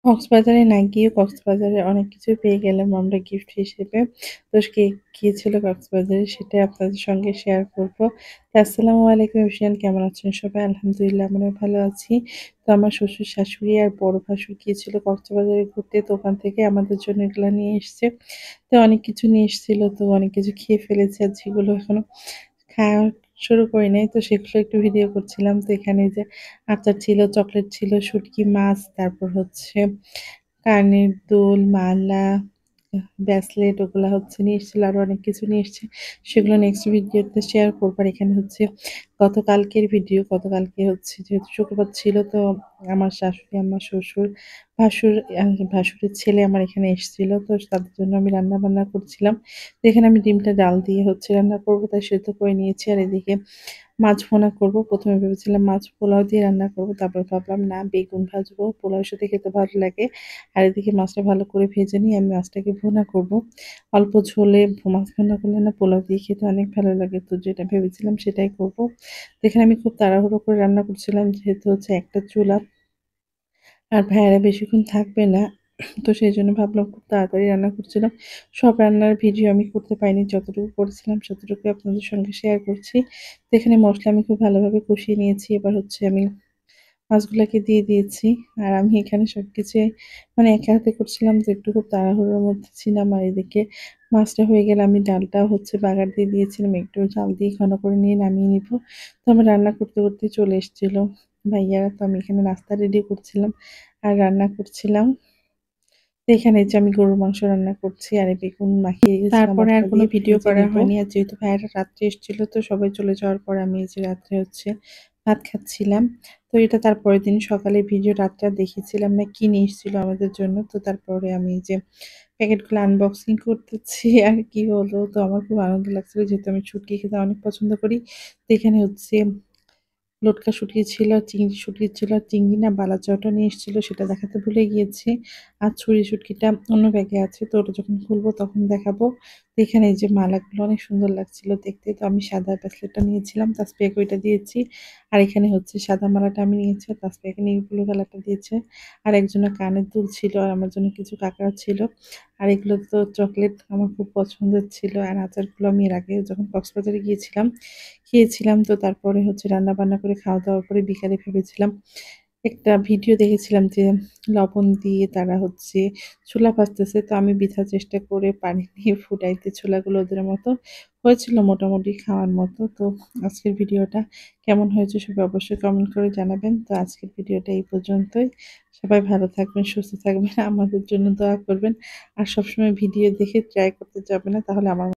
কক্সবাজারে না গিয়ে কক্সবাজারে অনেক কিছুই পেয়ে গেলাম আমরা গিফট হিসেবে। তো কি ছিল কক্সবাজারে সেটাই আপনাদের সঙ্গে শেয়ার করব। তো আসসালামু আলাইকুম এভরিওয়ান, কেমন আছেন সবাই? আলহামদুলিল্লাহ আমরাও ভালো আছি। তো আমার শ্বশুর শাশুড়ি আর বড় ভাসুর গিয়েছিল কক্সবাজারে ঘুরতে। তো ওখান থেকে আমাদের জন্য এগুলা নিয়ে এসছে। তো অনেক কিছু নিয়ে এসেছিল। তো অনেক কিছু খেয়ে ফেলেছি আর যেগুলো এখনো খাওয়া শুরু করি নাই। তো সেগুলো একটু ভিডিও করছিলাম। তো এখানে যে আচার ছিল, চকলেট ছিল, শুঁটকি মাছ, তারপর হচ্ছে কানের দুল, মালা, ব্রেসলেট ওগুলা হচ্ছে নিয়ে এসেছিল। আরো অনেক কিছু নিয়ে এসছে। সেগুলো নেক্সট ভিডিওতে শেয়ার করব। আর এখানে হচ্ছে গতকালকের ভিডিও। গতকালকে হচ্ছে যেহেতু শুক্রবার ছিল তো আমার শাশুড়ি, আমার শ্বশুর, ভাসুর ভাসুরের ছেলে আমার এখানে এসেছিল। তো তাদের জন্য আমি রান্না-বান্না করছিলাম। তো এখানে আমি ডিমটা ডাল দিয়ে হচ্ছে রান্না করব তাই সেদ্ধ করে নিয়েছি। আর এদিকে মাছ ভুনা করব। ১ম এ ভেবেছিলাম মাছ পোলাও দিয়ে রান্না করব। তারপর ভাবলাম না, বেগুন ভাজবো। পোলাওর সাথে খেতে ভালো লাগে। আর এদিকে মাছটা ভালো করে ভেজে নিয়ে আমি মাছটাকে ভুনা করব। অল্প ঝোলে মাছ ভুনা করলে না পোলাও দিয়ে খেতে অনেক ভালো লাগে। তো যেটা ভেবেছিলাম সেটাই করব। তো এখানে আমি খুব তাড়াহুড়ো করে রান্না করছিলাম যেহেতু হচ্ছে একটা চুলা আর ভাইয়ারা বেশিক্ষণ থাকবে না। তো সেজন্য ভাবলাম খুব তাড়াতাড়ি রান্না করছিলাম। সব রান্নার ভিডিও আমি করতে পারিনি। যতটুকু করেছিলাম ততটুকুই আপনাদের সঙ্গে শেয়ার করছি। তো এখানে মসলা আমি খুব ভালোভাবে কষিয়ে নিয়েছি। এবার হচ্ছে আমি মাছগুলাকে দিয়ে দিয়েছি। আর আমি এখানে সবকিছুই মানে একা হাতে করছিলাম তো একটু খুব তাড়াহুড়োর মধ্যে ছিলাম। আর এদিকে মাছটা হয়ে গেলে আমি ডালটাও হচ্ছে বাগার দিয়ে দিয়েছিলাম। একটু জাল দিয়ে ঘন করে নিয়ে নামিয়ে নিব। তো আমার রান্না করতে, করতে চলে এসেছিল ভাইয়ারা। তো আমি এখানে নাস্তা রেডি করছিলাম আর রান্না করছিলাম। তো এখানে এই যে আমি গরুর মাংস রান্না করছি আর এই বেগুন মাখিয়ে রেখেছিলাম তারপরে আর মসলা কোনো দিয়ে ভিডিও ভেজে করা নিব। হয়নি। আর যেহেতু ভাইয়ারা রাত্রে এসেছিল তো সবাই চলে যাওয়ার পর আমি এই যে রাত্রে হচ্ছে ভাত খাচ্ছিলাম। তো এটা তারপরের দিন সকালে ভিডিও রাতটা দেখেছিলাম না কি নিয়ে এসেছিল আমাদের জন্য। তো তারপরে আমি এই যে প্যাকেটগুলো আনবক্সিং করতেছি আর কি হলো। তো আমার খুব আনন্দ লাগছিল যেহেতু আমি শুটকি খেতে অনেক পছন্দ করি। তো এখানে হচ্ছে লটকা শুটকি ছিল, চিংড়ি শুটকি ছিল, চিংড়ি না বালাচাওটা নিয়ে এসেছিল সেটা দেখাতে ভুলে গিয়েছি। আর ছুরি শুটকিটা অন্য ব্যাগে আছে। তো ওটা যখন খুলবো তখন দেখাবো। তো এখানে এই যে মালাগুলো অনেক সুন্দর লাগছিল দেখতে। তো আমি সাদা ব্রেসলেটটা নিয়েছিলাম, তাসপিয়াকে ওইটা দিয়েছি। আর এখানে হচ্ছে সাদা মালাটা আমি নিয়েছি, আর তাসপিয়াকে নেভি ব্লু কালারটা দিয়েছে। আর একজনের কানের দুল ছিল আর আমার জন্য কিছু কাঁকড়া ছিল। আর এগুলো তো চকলেট আমার খুব পছন্দের ছিল। আর আচারগুলো আমি এর আগে যখন কক্সবাজারে গিয়েছিলাম খেয়েছিলাম। তো তারপরে হচ্ছে রান্না-বান্না করে খাওয়া-দাওয়ার পরে বিকালে ভেবেছিলাম একটা ভিডিও দেখেছিলাম যে লবণ দিয়ে তারা হচ্ছে ছোলা ভাজতেছে। তো আমি বৃথা চেষ্টা করে পানি দিয়ে ফুটাইতে ছোলাগুলো ওদের মতো হয়েছিল মোটামুটি খাওয়ার মতো। তো আজকের ভিডিওটা কেমন হয়েছে সবাই অবশ্যই কমেন্ট করে জানাবেন। তো আজকের ভিডিওটা এই পর্যন্তই। সবাই ভালো থাকবেন, সুস্থ থাকবেন, আমাদের জন্য দোয়া করবেন। আর সবসময় ভিডিও দেখে ট্রাই করতে যাবেন না, তাহলে আমার